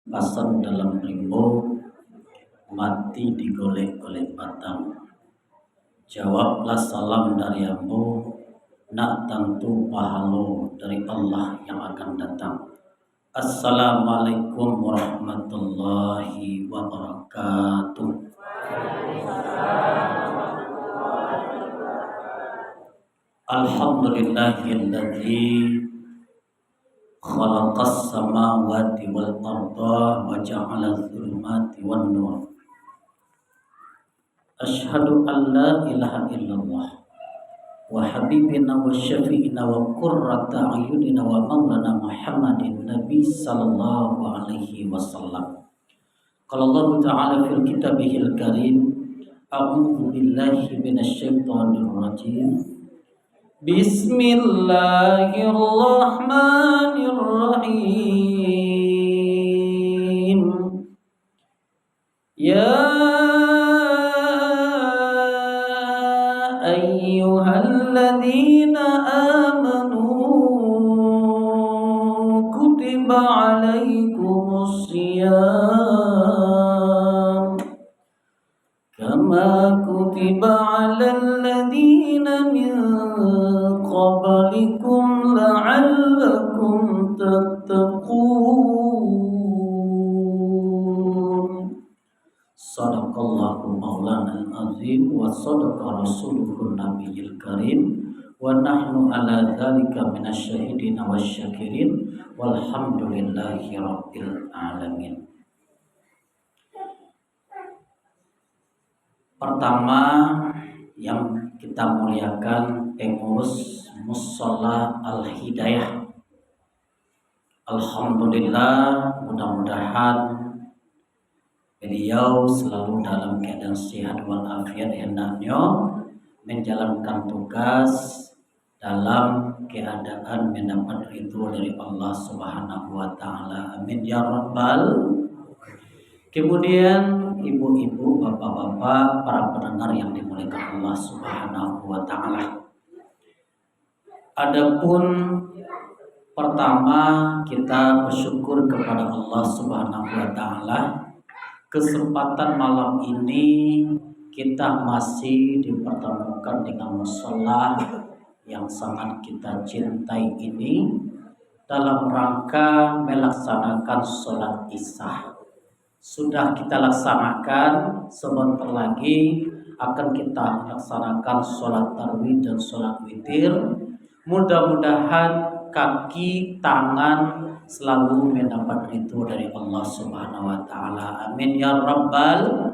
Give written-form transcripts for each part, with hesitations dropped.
Pasang dalam rimbo, mati digolek-golek batang. Jawablah salam dari ambo, nak tentu pahala dari Allah yang akan datang. Assalamualaikum warahmatullahi wabarakatuh. Alhamdulillahilladzi khalaqas samawati wal arda wa ja'ala dhulumati wan nur. Asyhadu an la ilaha illallah wa habibina wa syafi'ina wa qurrata ayunina wa maulana Muhammadin nabi sallallahu alaihi wasallam. Qala Allah ta'ala fil kitabihil karim, a'udzu billahi minasyaitonir rajim. Bismillahirrahmanirrahim. Ya ayyuhalladzina amanu kutiba alaikumus syiyam kama kutiba alal ladzina min qablikum la'allakum tattaqun. Sadaqallahu maulana al-azim wa sadaqa rasuluhun nabiyil karim wa nahnu ala dzalika minasyahidin wasyakirin walhamdulillahi rabbil alamin. Pertama yang kita muliakan pengurus Mushola Al-Hidayah. Alhamdulillah, mudah-mudahan beliau selalu dalam keadaan sehat walafiat, hendaknya menjalankan tugas dalam keadaan mendapat ridho dari Allah Subhanahu wa taala. Amin ya rabbal. Kemudian ibu-ibu, bapak-bapak, para pendengar yang dimuliakan Allah Subhanahu wa taala. Adapun pertama kita bersyukur kepada Allah Subhanahu wa taala, kesempatan malam ini kita masih dipertemukan dengan mushola yang sangat kita cintai ini dalam rangka melaksanakan sholat isya. Sudah kita laksanakan, sebentar lagi akan kita laksanakan sholat tarawih dan sholat witir. Mudah-mudahan kaki, tangan selalu mendapat ridho dari Allah Subhanahu wa taala. Amin ya rabbal.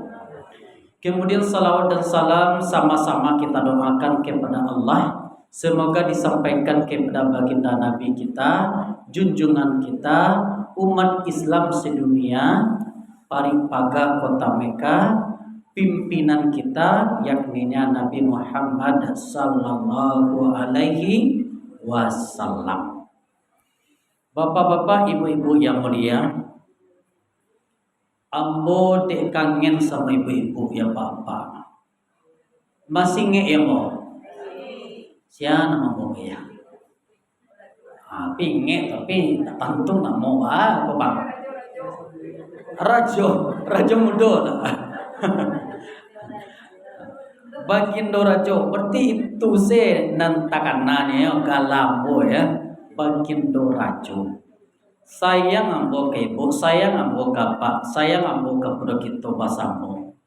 Kemudian salawat dan salam sama-sama kita doakan kepada Allah, semoga disampaikan kepada baginda Nabi kita, junjungan kita, umat Islam sedunia, Paripaga Kota Mekah, pimpinan kita yakninya Nabi Muhammad sallallahu alaihi wasallam. Bapak-bapak, ibu-ibu yang mulia, ambo dek kangen sama ibu-ibu ya bapak. Masih nge ya mo? Siapa nama mo ya? Tapi nge tapi tantung nak mau apa bang? Rajo mudo lah. Bagindo rajo, berarti itu se nantakanane galambo ya. Bagindo rajo. Saya ngambo kebo, saya ngambo kapak, saya ngambo kepada kita basambo.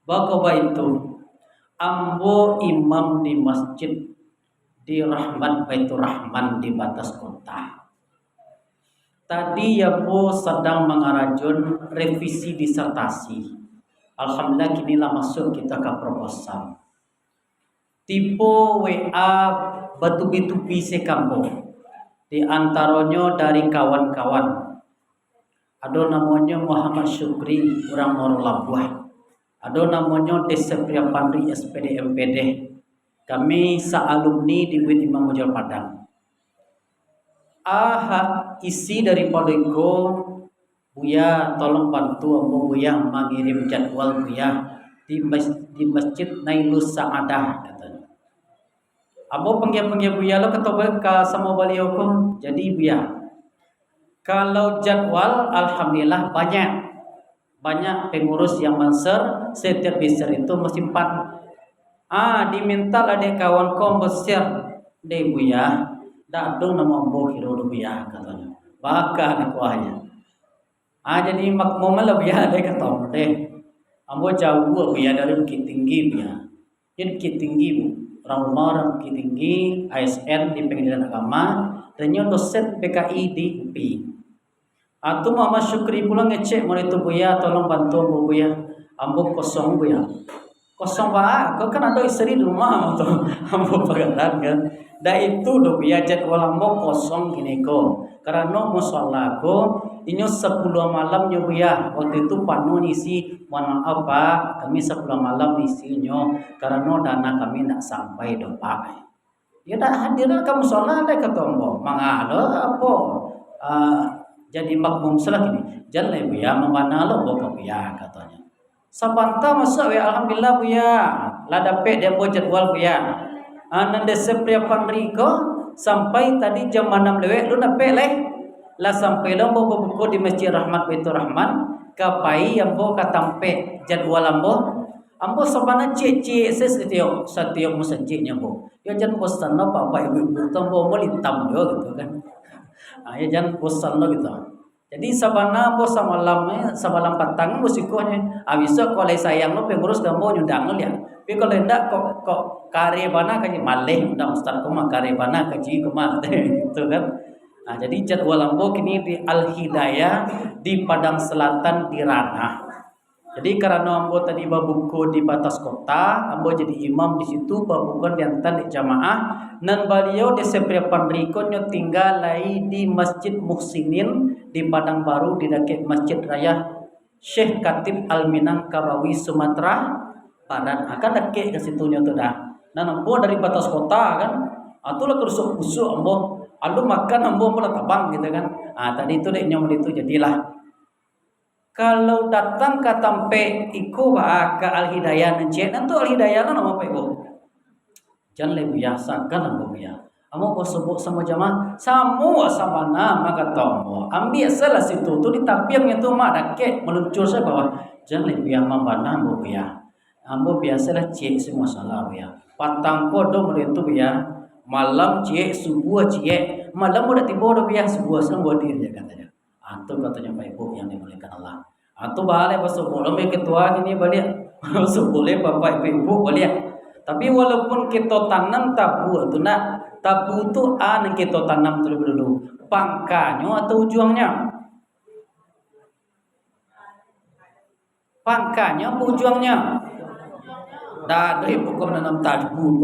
Bakoba itu ambo imam di masjid di Rahman Baitur Rahman di batas kota. Tadi ya po sedang mengarajun revisi disertasi. Alhamdulillah kinilah masuk kita ke proposal. Tipe WA batu-bitupi sekampung. Di antaranya dari kawan-kawan. Ada namanya Muhammad Syukri, orang Moro Labuah. Ada namanya Desa Priyapandri SPD MPD. Kami sealumni di UIN Imam Mujal Padang. Isi daripada itu, Buya tolong bantu ambo Buya mengirim jadwal Buya di masjid Nailus Sa'adah katanya. Ambo panggil Buya lo ketemu ke sama beliau ko jadi Buya. Kalau jadwal, alhamdulillah banyak pengurus yang menser setiap besar itu mesti 4. Diminta lah dek kawan kom besar dek buya, dak dong nama ambo kiro buya katanya. Bakal kuahnya. Jadi makmum lah buya dek kata deh. Ambo jauh buya dari Bukit Tinggi buya. Jadi Bukit Tinggi bu, orang Bukit Tinggi, ASN di Pengadilan Agama, dan dosen PKI di UPI. Atau Mama Syukri pulang ngecek mulai tu buya, tolong bantu ambo buya. Ambo kosong buya. Kosong pak, kau kan ada istri di rumah tuh, ambo pegangan kan. Dah itu do buya jadwal ambo kosong gini ko. Karena musola ko ini 10 malam nyo buya. Waktu itu panu ngisi, mohon maaf pak, kami 10 malam ngisinya karena dana kami nak sampai do pak. Ya dah hadir kamu musola ada kata ambo. Mangalo apa? Jadi makmum salah gini. Jangan buya memana lo boka buya katanya. Sabanta masa we alhamdulillah buya. La dapat dia buat jadwal buya. Nande sepriapan riko sampai tadi jam 6 lewat lu dapat leh. La sampai lo mau buku di Masjid Rahmat Baitur Rahman kapai yang bo katampe jadwal ambo sabana cece setiap masjidnya bo. Ya jangan bosan lo Bapak Ibu tambo mau litam yo gitu kan. Ya jangan bosan lo gitu. Jadi sabana bo samalam patang musikonya. Bisa kalau sayang lo pengurus gambo nyundang lo ya. Tapi kalau ndak kok karya bana kaji maleh undang ustaz koma karya bana kaji koma gitu kan. Jadi jadwal ambo kini di Al Hidayah di Padang Selatan di Ranah. Jadi karena ambo tadi babuku di batas kota, ambo jadi imam di situ, babukan diantar di jamaah. Dan beliau di sepriapan rikonyo tinggal lagi di Masjid Muhsinin di Padang Baru di dekat Masjid Raya Syekh Katib Al-Minangkabawi Sumatera Barat. Akan dekat ke situnya tu dah. Dan ambo dari batas kota kan, atulah kerusuk-kerusuk ambo. Aduh makan ambo mula tabang gitu kan. Tadi itu dek nyom itu jadilah. Kalau datang ke tempe iku ke Al Hidayah nencet, nanti Al Hidayah lah nama apa ibu? Jangan lebih biasa kan ambo ya. Ambo kau sebut sama jamaah, semua sama nama kata ambo. Ambil salah situ tu di tapiangnya tu mak dakek meluncur saya bawah. Jangan lebih biasa mana ambo ya. Ambo biasalah cek semua salah ya. Patang kodo melitu ya. Malam cek subuh cek. Malam udah tiba udah biasa subuh semua diri katanya. Atau katanya Pak Ibu yang dimuliakan Allah. Atau balik pasal boleh ketua ini balik. Pasal boleh Bapak Ibu balik. Tapi walaupun kita tanam tabu itu nak tabu itu yang kita tanam terlebih dulu. Pangkanya atau ujungnya? Pangkanya atau ujungnya? Dah dari bukan menanam tabu.